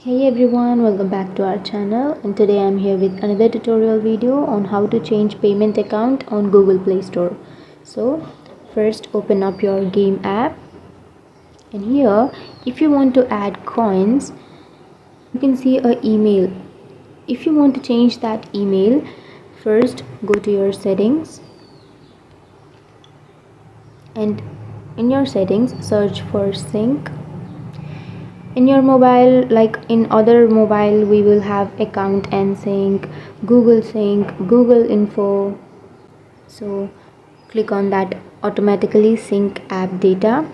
Hey everyone, welcome back to our channel, and today I'm here with another tutorial video on how to change payment account on Google Play Store. So first open up your game app, and here if you want to add coins, you can see an email. If you want to change that email, first go to your settings, and in your settings search for sync. In your mobile, like in other mobile, we will have account and sync, Google info. So click on that automatically sync app data,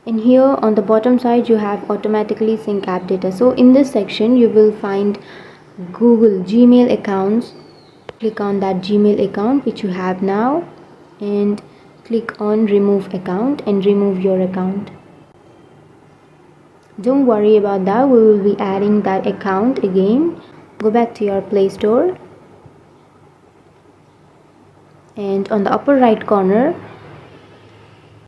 and here on the bottom side you have automatically sync app data. So in this section you will find Google Gmail accounts. Click on that Gmail account which you have now, and click on remove account and remove your account. Don't worry about that, we will be adding that account again. Go back to your Play Store, and on the upper right corner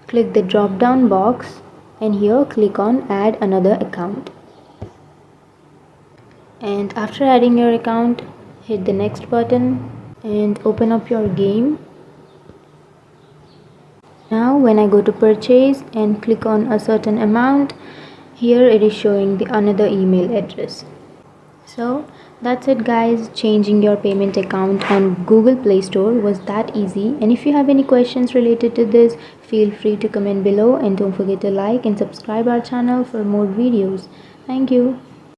click the drop down box, and here click on add another account. And after adding your account, hit the next button and open up your game. Now when I go to purchase and click on a certain amount, here it is showing the another email address. So that's it guys, changing your payment account on Google Play Store was that easy. And if you have any questions related to this, feel free to comment below, and don't forget to like and subscribe our channel for more videos. Thank you.